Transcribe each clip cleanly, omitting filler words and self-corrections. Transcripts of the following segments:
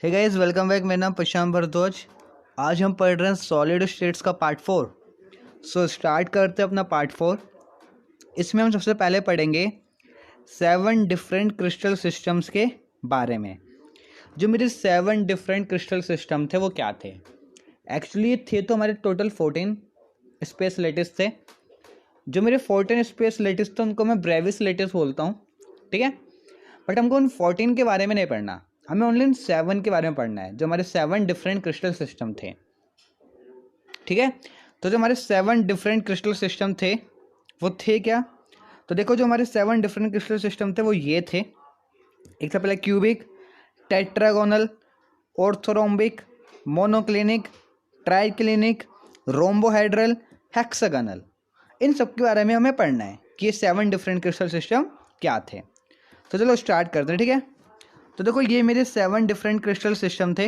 Hey guys, welcome back. मेरा नाम प्रशांत भारद्वाज। आज हम पढ़ रहे हैं सॉलिड स्टेट्स का पार्ट 4। सो स्टार्ट करते हैं अपना पार्ट 4। इसमें हम सबसे पहले पढ़ेंगे 7 डिफरेंट क्रिस्टल सिस्टम्स के बारे में। जो मेरे 7 डिफरेंट क्रिस्टल सिस्टम थे वो क्या थे? एक्चुअली थे तो हमारे टोटल 14 स्पेस लेटिस थे। जो मेरे 14 स्पेस लेटिस थे उनको मैं ब्रेविस लेटिस बोलता हूँ, ठीक है। बट हमको उन 14 के बारे में नहीं पढ़ना, हमें ओनली इन 7 के बारे में पढ़ना है, जो हमारे 7 डिफरेंट क्रिस्टल सिस्टम थे, ठीक है। तो जो हमारे 7 डिफरेंट क्रिस्टल सिस्टम थे वो थे क्या? तो देखो, जो हमारे 7 डिफरेंट क्रिस्टल सिस्टम थे वो ये थे। एक से पहले cubic, tetragonal, orthorhombic, monoclinic, triclinic, rhombohedral, hexagonal. इन सब के बारे में हमें पढ़ना है कि ये 7 डिफरेंट क्रिस्टल सिस्टम क्या थे। तो चलो स्टार्ट करते हैं, ठीक है। तो देखो, ये मेरे 7 डिफरेंट क्रिस्टल सिस्टम थे।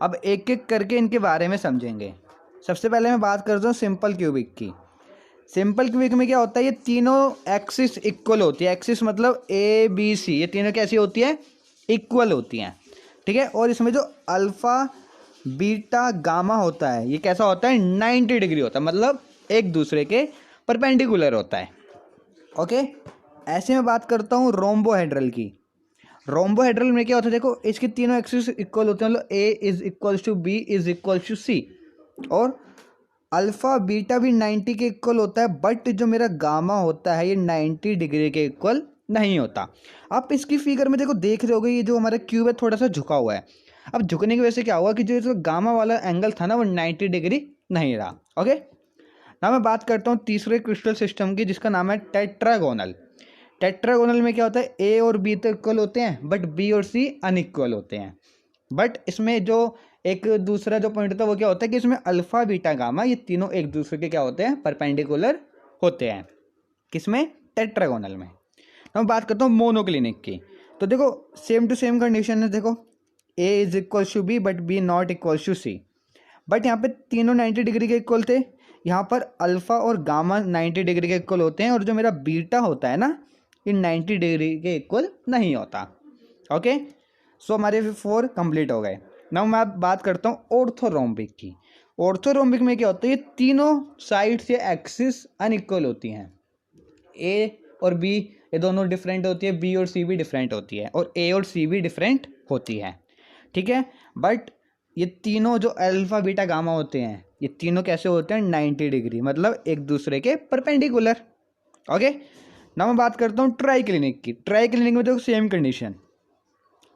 अब एक एक करके इनके बारे में समझेंगे। सबसे पहले मैं बात करता हूँ सिंपल क्यूबिक की। सिंपल क्यूबिक में क्या होता है, ये तीनों एक्सिस इक्वल होती है। एक्सिस मतलब ए बी सी, ये तीनों कैसी होती है? इक्वल होती हैं, ठीक है। और इसमें जो अल्फ़ा बीटा गामा होता है ये कैसा होता है? 90 डिग्री होता है, मतलब एक दूसरे के परपेंडिकुलर होता है, ओके। ऐसे में बात करता हूँ रोम्बोहेड्रल की। रोम्बोहेड्रल में क्या होता है? देखो, इसके तीनों एक्सिस इक्वल होते हैं, मतलब A is equal to B is equal to C, और अल्फा बीटा भी 90 के इक्वल होता है। बट जो मेरा गामा होता है ये 90 डिग्री के इक्वल नहीं होता। आप इसकी फिगर में देखो, देख रहे होगे ये जो हमारा क्यूब है थोड़ा सा झुका हुआ है। अब झुकने की वजह से क्या हुआ कि जो गामा वाला एंगल था ना वो 90 डिग्री नहीं रहा, ओके। ना मैं बात करता हूँ तीसरे क्रिस्टल सिस्टम की, जिसका नाम है टेट्रागोनल। टेट्रागोनल में क्या होता है? ए और बी तो इक्वल होते हैं, बट बी और सी अनइक्वल होते हैं। बट इसमें जो एक दूसरा जो पॉइंट होता है वो क्या होता है कि इसमें अल्फा बीटा गामा ये तीनों एक दूसरे के क्या होते हैं? परपेंडिकुलर होते हैं। किसमें? टेट्रागोनल में। तो मैं बात करता हूँ मोनोक्लिनिक की। तो देखो, सेम टू सेम कंडीशन है। देखो, A is equal to B but B not equal to C. But यहाँ पे तीनों 90 डिग्री के इक्वल थे। यहाँ पर अल्फा और गामा 90 डिग्री के इक्वल होते हैं, और जो मेरा बीटा होता है ना ये 90 डिग्री के इक्वल नहीं होता, ओके। सो हमारे 4 कंप्लीट हो गए। नाउ मैं बात करता हूँ ऑर्थोरोम्बिक की। ऑर्थोरोम्बिक में क्या होता है? ये तीनों साइड्स या एक्सिस अनइक्वल होती हैं। ए और बी ये दोनों डिफरेंट होती है, बी और सी भी डिफरेंट होती है, और ए और सी भी डिफरेंट होती है, ठीक है। बट ये तीनों जो अल्फा बीटा गामा होते हैं ये तीनों कैसे होते हैं? 90 डिग्री, मतलब एक दूसरे के परपेंडिकुलर, ओके। ना मैं बात करता हूँ ट्राई क्लिनिक की। ट्राई क्लिनिक में देखो सेम कंडीशन,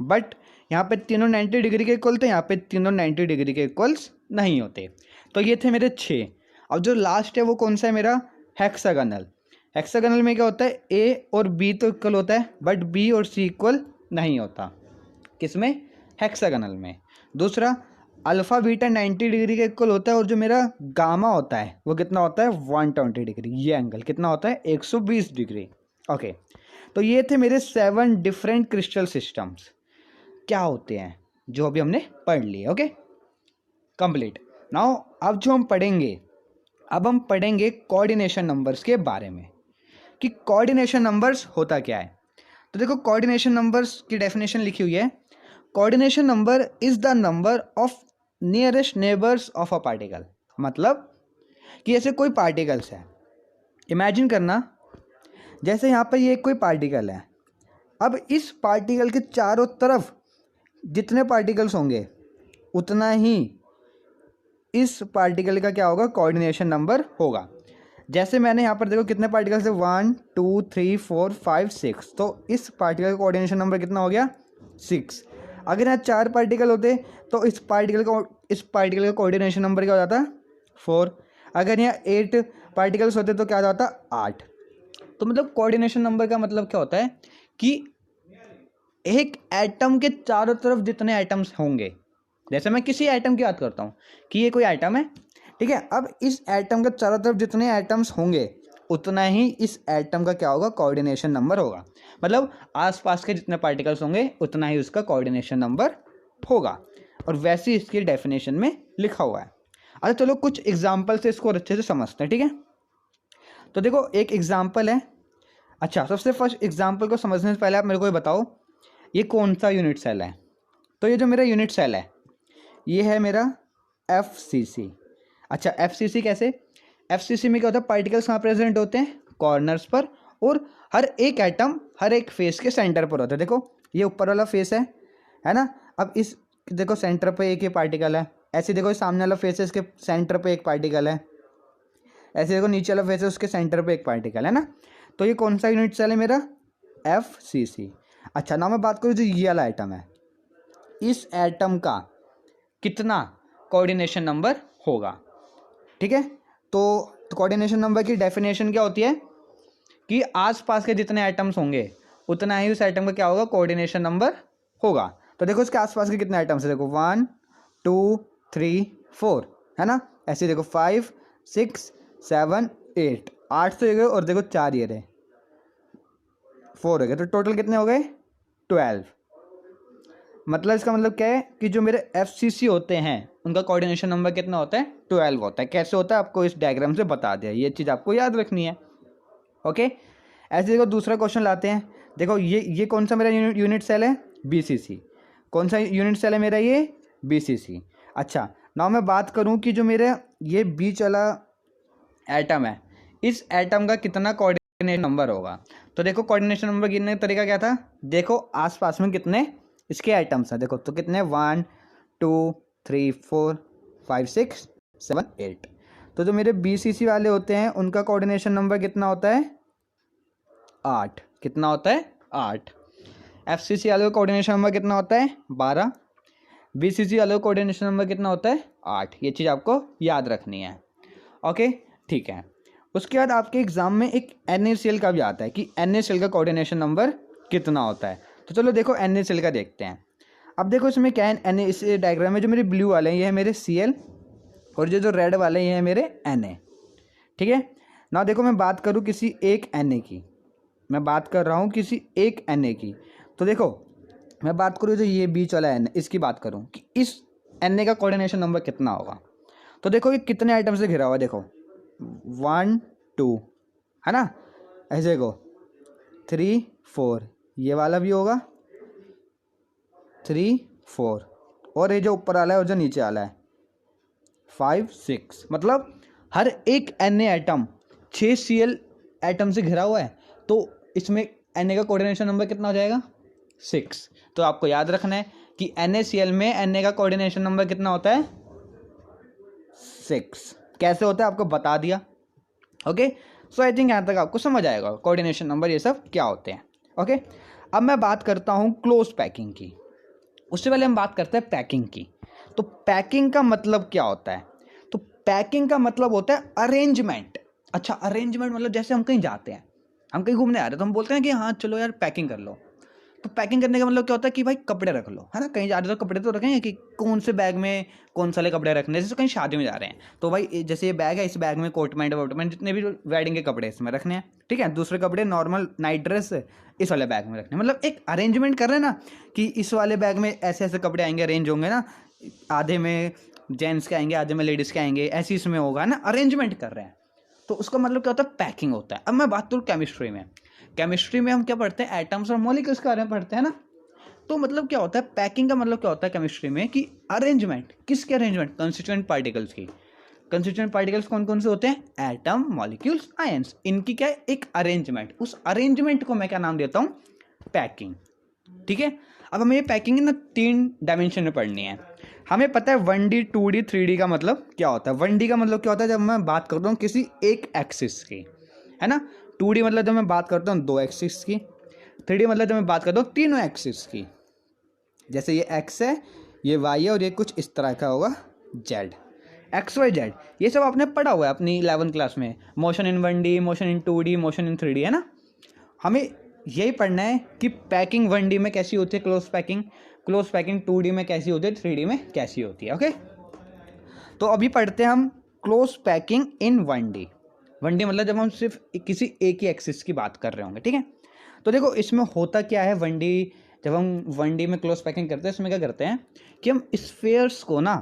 बट यहाँ पे तीनों 90 डिग्री के इक्वल थे, यहाँ पे तीनों 90 डिग्री के इक्वल्स नहीं होते। तो ये थे मेरे 6। अब जो लास्ट है वो कौन सा है मेरा? हेक्सागोनल। हेक्सागोनल में क्या होता है? ए और बी तो इक्वल होता है, बट बी और सी इक्वल नहीं होता। किसमें? हेक्सागोनल में। दूसरा, अल्फा बीटा 90 डिग्री के इक्वल होता है, और जो मेरा गामा होता है वो कितना होता है? 120 डिग्री। ये एंगल कितना होता है? 120 डिग्री, ओके। तो ये थे मेरे 7 डिफरेंट क्रिस्टल सिस्टम्स क्या होते हैं जो अभी हमने पढ़ लिए, ओके, कंप्लीट। नाउ अब जो हम पढ़ेंगे, अब हम पढ़ेंगे कोऑर्डिनेशन नंबर्स के बारे में कि कोऑर्डिनेशन नंबर्स होता क्या है। तो देखो, कोऑर्डिनेशन नंबर्स की डेफिनेशन लिखी हुई है। Coordination number is the number of nearest neighbours of a particle. मतलब कि ऐसे कोई पार्टिकल्स है, इमेजिन करना जैसे यहाँ पर ये कोई पार्टिकल है। अब इस पार्टिकल के चारों तरफ जितने पार्टिकल्स होंगे उतना ही इस पार्टिकल का क्या होगा? कोऑर्डिनेशन नंबर होगा। जैसे मैंने यहाँ पर देखो कितने पार्टिकल्स है? 1 2 3 4 5 6। तो इस पार्टिकल का कोऑर्डिनेशन नंबर कितना हो गया? 6। अगर यहाँ 4 पार्टिकल होते तो इस पार्टिकल का कोऑर्डिनेशन नंबर क्या हो जाता? 4। अगर यहाँ 8 पार्टिकल्स होते तो क्या हो जाता? 8। तो मतलब कोऑर्डिनेशन नंबर का मतलब क्या होता है कि एक एटम के चारों तरफ जितने एटम्स होंगे, जैसे मैं किसी एटम की बात करता हूँ कि ये कोई एटम है, ठीक है। अब इस एटम के चारों तरफ जितने एटम्स होंगे उतना ही इस एटम का क्या होगा? कोऑर्डिनेशन नंबर होगा। मतलब आसपास के जितने पार्टिकल्स होंगे उतना ही उसका कोऑर्डिनेशन नंबर होगा, और वैसे इसकी डेफिनेशन में लिखा हुआ है। अच्छा चलो कुछ एग्जाम्पल से इसको अच्छे से समझते हैं, ठीक है। तो देखो एक एग्जाम्पल है। अच्छा, सबसे फर्स्ट एग्जाम्पल को समझने से पहले आप मेरे को ये बताओ, ये कौन सा यूनिट सेल है? तो ये जो मेरा यूनिट सेल है ये है मेरा FCC। अच्छा FCC कैसे? FCC में क्या होता है, पार्टिकल्स कहाँ प्रेजेंट होते हैं, कॉर्नर्स पर, और हर एक एटम हर एक फेस के सेंटर पर होता है। देखो ये ऊपर वाला फेस है ना, अब इस देखो सेंटर पे एक ही पार्टिकल है, ऐसे देखो सामने वाला फेस है इसके सेंटर पे एक पार्टिकल है, ऐसे देखो नीचे वाला फेस है उसके सेंटर पे एक पार्टिकल है ना। तो ये कौन सा यूनिट सेल है मेरा, FCC। अच्छा नाउ मैं बात करूँ जो ये वाला एटम है, इस एटम का कितना कोऑर्डिनेशन नंबर होगा, ठीक है। तो कोऑर्डिनेशन नंबर की डेफिनेशन क्या होती है कि आसपास के जितने एटम्स होंगे उतना ही उस एटम का क्या होगा, कोऑर्डिनेशन नंबर होगा। तो देखो इसके आसपास के कितने एटम्स है, देखो 1 2 3 4 है ना, ऐसे देखो 5 6 7 8 8 तो ये गए, और देखो 4 ये रहे 4 हो गए, तो टोटल कितने हो गए 12। मतलब इसका मतलब क्या है कि जो मेरे FCC होते हैं उनका कोऑर्डिनेशन नंबर कितना होता है, 12 होता है। कैसे होता है आपको इस डायग्राम से बता दिया, ये चीज़ आपको याद रखनी है। ओके, ऐसे देखो दूसरा क्वेश्चन लाते हैं। देखो ये कौन सा मेरा यूनिट सेल है, BCC। कौन सा यूनिट सेल है मेरा, ये BCC। अच्छा नाउ मैं बात करूं कि जो मेरे ये बीच वाला एटम है, इस एटम का कितना कोऑर्डिनेशन नंबर होगा। तो देखो कोऑर्डिनेशन नंबर गिनने का तरीका क्या था, देखो आसपास में कितने इसके आइटम्स हैं, देखो तो कितने 1 2 3 4 5 6 7 8। तो जो मेरे BCC वाले होते हैं उनका कोऑर्डिनेशन नंबर कितना होता है, 8। कितना होता है, 8। FCC वाले का कोऑर्डिनेशन नंबर कितना होता है, 12। BCC वाले का कोऑर्डिनेशन नंबर कितना होता है, 8। ये चीज़ आपको याद रखनी है। ओके ठीक है। उसके बाद आपके एग्जाम में एक NaCl का भी आता है कि NaCl का कोऑर्डिनेशन नंबर कितना होता है। तो चलो देखो NaCl का देखते हैं। अब देखो इसमें क्या है, इस डायग्राम में जो मेरे ब्लू वाले हैं ये है मेरे Cl, और जो रेड वाले ये है मेरे Na। ठीक है ना, देखो मैं बात करूँ किसी एक Na की, मैं बात कर रहा हूँ किसी एक Na की। तो देखो मैं बात करूँ जो ये बीच वाला Na, इसकी बात करूँ कि इस Na का कोऑर्डिनेशन नंबर कितना होगा। तो देखो ये कितने आइटम से घिरा हुआ है, देखो 1 2 है ना, ऐसे देखो 3 4, ये वाला भी होगा 3 4, और ये जो ऊपर वाला है और जो नीचे वाला है 5 6। मतलब हर एक Na एटम 6 Cl एटम से घिरा हुआ है, तो इसमें Na का कोऑर्डिनेशन नंबर कितना हो जाएगा, 6। तो आपको याद रखना है कि NaCl में Na का कोऑर्डिनेशन नंबर कितना होता है, 6। कैसे होता है आपको बता दिया। ओके सो आई थिंक यहाँ तक आपको समझ आएगा कोऑर्डिनेशन नंबर ये सब क्या होते हैं। ओके अब मैं बात करता हूँ क्लोज पैकिंग की। उससे पहले हम बात करते हैं पैकिंग की। तो पैकिंग का मतलब क्या होता है, तो पैकिंग का मतलब होता है अरेंजमेंट। अच्छा अरेंजमेंट मतलब जैसे हम कहीं जाते हैं, हम कहीं घूमने आ रहे हैं तो हम बोलते हैं कि हाँ चलो यार पैकिंग कर लो। तो पैकिंग करने का मतलब क्या होता है कि भाई कपड़े रख लो, है ना, कहीं जा रहे हो तो कपड़े तो रखेंगे कि कौन से बैग में कौन सारे कपड़े रखने, जैसे कहीं शादी में जा रहे हैं तो भाई जैसे ये बैग है इस बैग में कोट पैंट वोटमैंट जितने भी वेडिंग के कपड़े इसमें रखने हैं, ठीक है। दूसरे कपड़े नॉर्मल नाइट ड्रेस इस वाले बैग में रखने, मतलब एक अरेंजमेंट कर रहे हैं ना कि इस वाले बैग में ऐसे ऐसे कपड़े आएंगे, अरेंज होंगे ना, आधे में जेंट्स के आएंगे आधे में लेडीज़ के आएंगे, ऐसे इसमें होगा ना, अरेंजमेंट कर रहे हैं। तो उसका मतलब क्या होता है, पैकिंग होता है। अब मैं बात करूँ केमिस्ट्री में, केमिस्ट्री में हम क्या पढ़ते हैं, एटम्स और मॉलिक्यूल्स के बारे में पढ़ते हैं ना। तो मतलब क्या होता है पैकिंग का मतलब क्या होता है केमिस्ट्री में कि अरेंजमेंट, किसके अरेंजमेंट, कंस्टिट्यूएंट पार्टिकल्स की। कंस्टिट्यूएंट पार्टिकल्स कौन कौन से होते हैं, एटम मॉलिक्यूल्स आयंस, इनकी क्या है एक अरेंजमेंट, उस अरेंजमेंट को मैं क्या नाम देता हूँ, पैकिंग। ठीक है अब हमें ये पैकिंग ना 3 डायमेंशन में पढ़नी है। हमें पता है 1D 2D 3D का मतलब क्या होता है। 1D का मतलब क्या होता है जब मैं बात करता हूँ किसी एक एक्सिस की, है ना। 2D मतलब जब मैं बात करता हूँ 2 एक्सिस की। 3D मतलब जब मैं बात करता हूँ 3 एक्सिस की, जैसे ये x है, ये y है, और ये कुछ इस तरह का होगा z, x y z। ये सब आपने पढ़ा हुआ है अपनी 11th क्लास में, motion in 1D, motion in 2D, motion in 3D, है ना। हमें यही पढ़ना है कि पैकिंग 1D में कैसी होती है, क्लोज पैकिंग 2D में कैसी होती है, 3D में कैसी होती है। ओके तो अभी पढ़ते हैं हम close packing in 1D। 1D मतलब जब हम सिर्फ किसी एक ही एक्सिस की बात कर रहे होंगे, ठीक है। तो देखो इसमें होता क्या है 1D, जब हम 1D में क्लोज पैकिंग करते हैं इसमें क्या करते हैं कि हम स्फेयर्स को ना,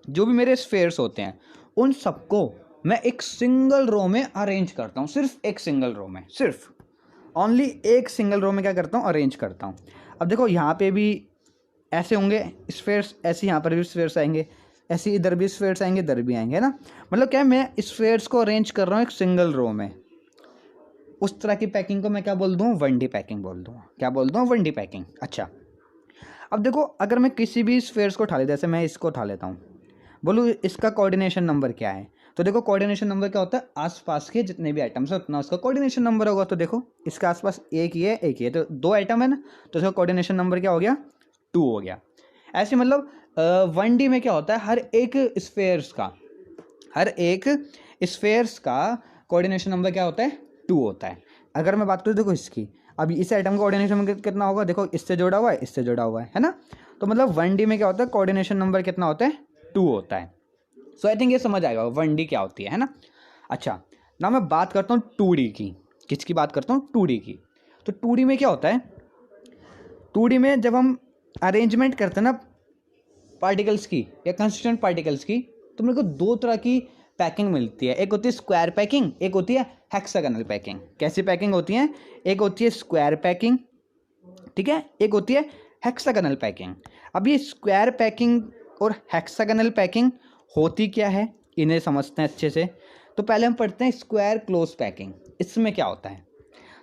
जो भी मेरे स्फेयर्स होते हैं उन सबको मैं एक सिंगल रो में अरेंज करता हूँ, सिर्फ एक सिंगल रो में, सिर्फ ओनली एक सिंगल रो में क्या करता हूँ, अरेंज करता हूँ। अब देखो यहाँ पे भी ऐसे होंगे स्फेयर्स, ऐसे यहाँ पर भी स्फेयर्स आएंगे, ऐसे इधर भी स्फेयर्स आएंगे, इधर भी आएंगे, है ना। मतलब क्या है, मैं स्फेयर्स को अरेंज कर रहा हूँ एक सिंगल रो में। उस तरह की पैकिंग को मैं क्या बोल दूँ, 1D पैकिंग बोल दूँ। क्या बोल दूँ, 1D पैकिंग। अच्छा, अब देखो अगर मैं किसी भी स्फेयर्स को उठा लेता, जैसे मैं इसको उठा लेता हूँ, बोलूँ इसका कोऑर्डिनेशन नंबर क्या है, तो देखो कोऑर्डिनेशन नंबर क्या होता है, आसपास के जितने भी आइटम्स है उतना उसका कोऑर्डिनेशन नंबर होगा। तो देखो इसके आसपास एक ही है, एक ही है, तो 2 आइटम है ना, तो इसका कोऑर्डिनेशन नंबर क्या हो गया, 2 हो गया। ऐसे मतलब 1D में क्या होता है, हर एक स्फेयर्स का कोऑर्डिनेशन नंबर क्या होता है, 2 होता है। अगर मैं बात करूँ देखो इसकी, अभी इस आइटम का कोऑर्डिनेशन नंबर कितना होगा, देखो इससे जुड़ा हुआ है, इससे जुड़ा हुआ है ना। तो मतलब 1D में क्या होता है, कोऑर्डिनेशन नंबर कितना होता है, 2 होता है। सो आई थिंक ये समझ आएगा 1D क्या होती है ना। अच्छा, ना मैं बात करता हूँ 2D की। किसकी बात करता हूँ, 2D की। तो 2D में क्या होता है, 2D में जब हम अरेंजमेंट करते हैं ना पार्टिकल्स की या कंस्टिट्यूएंट पार्टिकल्स की, तो मेरे को 2 तरह की पैकिंग मिलती है। एक होती है स्क्वायर पैकिंग, एक होती है हेक्सागोनल पैकिंग। कैसी पैकिंग होती है, एक होती है स्क्वायर पैकिंग, ठीक है, एक होती है हेक्सागोनल पैकिंग। अब ये स्क्वायर पैकिंग और हेक्सागोनल पैकिंग होती क्या है, इन्हें समझते हैं अच्छे से। तो पहले हम पढ़ते हैं स्क्वायर क्लोज पैकिंग। इसमें क्या होता है,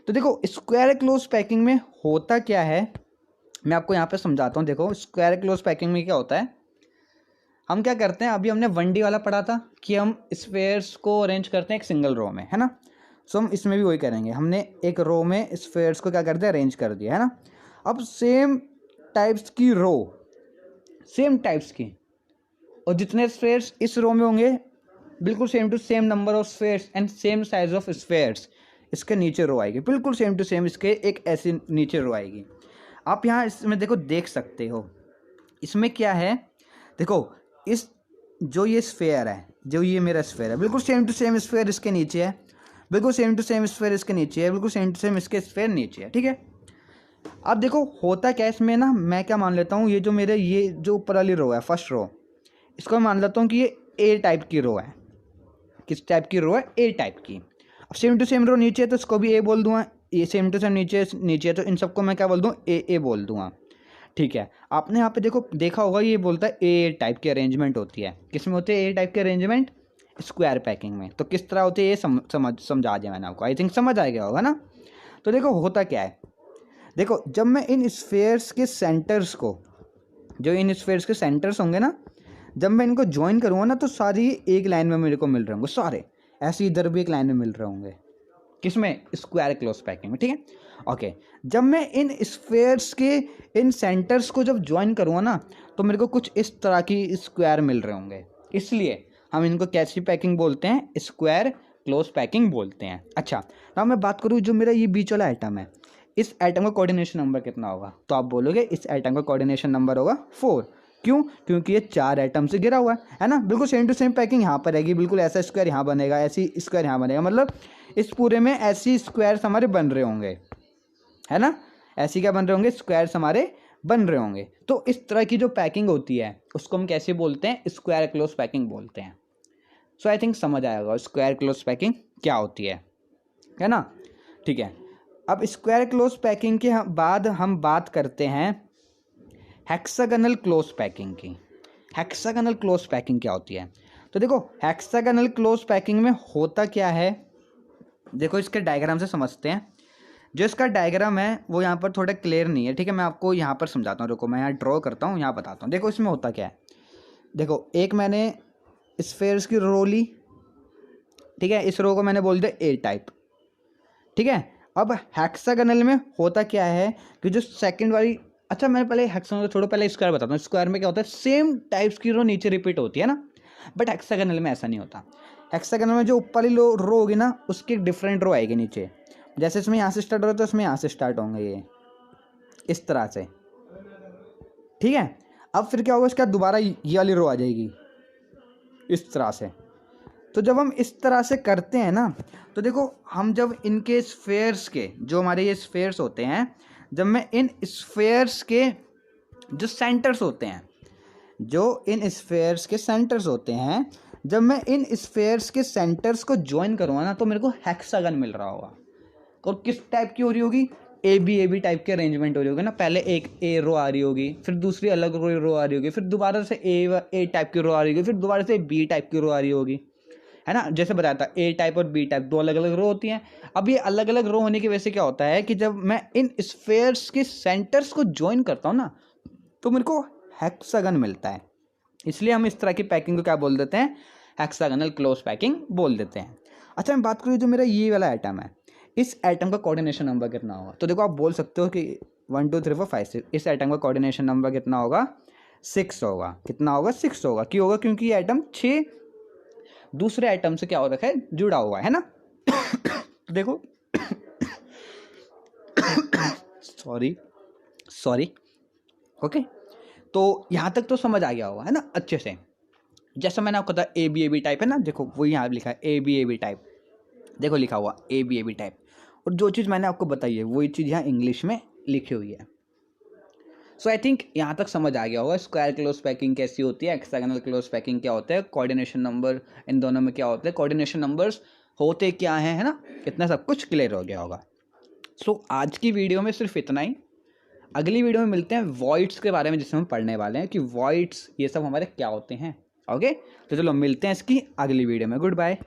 तो देखो स्क्वायर क्लोज पैकिंग में होता क्या है, मैं आपको यहाँ पे समझाता हूँ। देखो स्क्वायर क्लोज पैकिंग में क्या होता है, हम क्या करते हैं, अभी हमने 1D वाला पढ़ा था कि हम स्फेयर्स को अरेंज करते हैं एक सिंगल रो में, है ना। सो हम इसमें भी वही करेंगे, हमने एक रो में स्फेयर्स को क्या कर दिया, अरेंज कर दिया, है ना। अब सेम टाइप्स की रो, सेम टाइप्स की, और जितने स्फेयर्स इस रो में होंगे बिल्कुल same to same number of spheres and same size of spheres इसके नीचे रो आएगी, बिल्कुल सेम टू सेम इसके एक ऐसी नीचे रो आएगी। आप यहाँ इसमें देखो देख सकते हो, इसमें क्या है, देखो इस जो ये स्फेयर है, जो ये मेरा स्फेयर है, बिल्कुल सेम टू सेम स्फेयर इसके नीचे है, बिल्कुल सेम टू सेम स्फेयर इसके नीचे है, बिल्कुल सेम टू सेम इसके स्फेयर नीचे है, ठीक है। अब देखो होता क्या है इसमें ना, मैं क्या मान लेता हूँ, ये जो मेरे ये जो ऊपर वाली रो है, फर्स्ट रो, इसको मैं मान लेता हूँ कि ये ए टाइप की रो है। किस टाइप की रो है, ए टाइप की। अब सेम टू सेम रो नीचे है तो इसको भी ए बोल दूंगा, ये सेम टू सेम नीचे है तो इन सबको मैं क्या बोल दूँ, ए बोल दूंगा, ठीक है। आपने यहाँ पे देखो देखा होगा, ये बोलता है ए टाइप की अरेंजमेंट होती है। किस में होती है ए टाइप की अरेंजमेंट, स्क्वायर पैकिंग में। तो किस तरह होती है ये समझा दिया मैंने आपको, आई थिंक समझ आ गया होगा ना। तो देखो होता क्या है, देखो जब मैं इन स्फेयर्स के सेंटर्स को, जो इन स्फेयर्स के सेंटर्स होंगे ना, जब मैं इनको ज्वाइन करूँगा ना, तो सारी एक लाइन में मेरे को मिल रहे होंगे सारे, ऐसे इधर भी एक लाइन में मिल रहे होंगे। किसमें, स्क्वायर क्लोज पैकिंग में, ठीक है। ओके, जब मैं इन स्फेयर्स के इन सेंटर्स को जब ज्वाइन करूँगा ना, तो मेरे को कुछ इस तरह की स्क्वायर मिल रहे होंगे, इसलिए हम इनको कैसी पैकिंग बोलते हैं, स्क्वायर क्लोज पैकिंग बोलते हैं। अच्छा, अब मैं बात करूँ जो मेरा ये बीच वाला आइटम है, इस आइटम का कोऑर्डिनेशन नंबर कितना होगा, तो आप बोलोगे इस आइटम का कोऑर्डिनेशन नंबर होगा 4। क्यों, क्योंकि ये 4 आइटम से घिरा हुआ है ना। बिल्कुल सेम टू सेम पैकिंग यहाँ पर रहेगी, बिल्कुल ऐसा स्क्वायर यहाँ बनेगा, ऐसी स्क्वायर यहाँ बनेगा, मतलब इस पूरे में ऐसी स्क्वायर्स हमारे बन रहे होंगे, है ना। ऐसी क्या बन रहे होंगे, स्क्वायर्स हमारे बन रहे होंगे। तो इस तरह की जो पैकिंग होती है उसको हम कैसे बोलते हैं, स्क्वायर क्लोज पैकिंग बोलते हैं। सो आई थिंक समझ आएगा स्क्वायर क्लोज पैकिंग क्या होती है ना, ठीक है। अब स्क्वायर क्लोज पैकिंग के बाद हम बात करते हैं हेक्सागोनल क्लोज पैकिंग की। हेक्सागोनल क्लोज पैकिंग क्या होती है, तो देखो हेक्सागोनल क्लोज पैकिंग में होता क्या है, देखो इसके डायग्राम से समझते हैं। जो इसका डायग्राम है वो यहाँ पर थोड़ा क्लियर नहीं है, ठीक है, मैं आपको यहाँ पर समझाता हूँ, रुको मैं यहाँ ड्रॉ करता हूँ, यहाँ बताता हूँ। देखो इसमें होता क्या है, देखो एक मैंने स्फेयर्स की रो ली, ठीक है, इस रो को मैंने बोल दिया ए टाइप, ठीक है। अब हेक्सागोनल में होता क्या है कि जो सेकंड वाली, अच्छा मैं पहले हेक्सागोनल छोड़ो, पहले स्क्वायर बताता हूँ। स्क्वायर में क्या होता है, सेम टाइप्स की रो नीचे रिपीट होती है ना, बट हेक्सागोनल में ऐसा नहीं होता। हेक्सागोनल में जो ऊपर वाली रो होगी ना, उसकी एक डिफरेंट रो आएगी नीचे, जैसे इसमें यहाँ से स्टार्ट हो रहा है तो इसमें यहाँ से स्टार्ट होंगे, ये इस तरह से, ठीक है। अब फिर क्या होगा, इसका दोबारा ये वाली रो आ जाएगी इस तरह से। तो जब हम इस तरह से करते हैं ना, तो देखो हम जब इनके स्फेयर्स के, जो हमारे ये स्फेयर्स होते हैं, जब मैं इन स्फेयर्स के जो सेंटर्स होते हैं, जो इन स्फेयर्स के सेंटर्स होते हैं, जब मैं इन स्फेयर्स के सेंटर्स को ज्वाइन करूँगा ना, तो मेरे को हेक्सागन मिल रहा होगा। और किस टाइप की हो रही होगी, ए बी टाइप के अरेंजमेंट हो रही होगी ना, पहले एक ए रो आ रही होगी, फिर दूसरी अलग रो आ रही होगी, फिर दोबारा से ए टाइप की रो आ रही होगी, फिर दोबारा से बी टाइप की रो आ रही होगी, है ना। जैसे बताया था ए टाइप और बी टाइप दो अलग अलग रो होती हैं। अब ये अलग अलग रो होने की वजह से क्या होता है कि जब मैं इन स्फेयर्स के सेंटर्स को ज्वाइन करता हूँ ना, तो मेरे को हेक्सागन मिलता है। इसलिए हम इस तरह की पैकिंग को क्या बोल देते हैं, हेक्सागनल क्लोज पैकिंग बोल देते हैं। अच्छा मैं बात करूँ जो मेरा ये वाला आइटम है, इस आइटम का कोऑर्डिनेशन नंबर कितना होगा, तो देखो आप बोल सकते हो कि 1 2 3 4 5 6, इस आइटम का कोऑर्डिनेशन नंबर कितना होगा, 6 होगा। कितना होगा, 6 होगा। क्यों होगा, क्योंकि ये आइटम 6 दूसरे आइटम से क्या हो रखा है, जुड़ा हुआ है ना। तो देखो सॉरी ओके, तो यहाँ तक तो समझ आ गया होगा, है ना, अच्छे से। जैसा मैंने आपको कहा ए बी टाइप है ना, देखो वो यहाँ लिखा है ए बी टाइप, देखो लिखा हुआ ए बी टाइप, और जो चीज़ मैंने आपको बताई है वही चीज़ यहाँ इंग्लिश में लिखी हुई है। सो आई थिंक यहाँ तक समझ आ गया होगा स्क्वायर क्लोज पैकिंग कैसी होती है, हेक्सागोनल क्लोज पैकिंग क्या होता है, कोऑर्डिनेशन नंबर इन दोनों में क्या होता है, कोऑर्डिनेशन नंबर्स होते क्या है ना, इतना सब कुछ क्लियर हो गया होगा। सो आज की वीडियो में सिर्फ इतना ही। अगली वीडियो में मिलते हैं वॉइड्स के बारे में, जिसमें हम पढ़ने वाले हैं कि वॉइड्स ये सब हमारे क्या होते हैं। ओके, तो चलो मिलते हैं इसकी अगली वीडियो में। Good bye.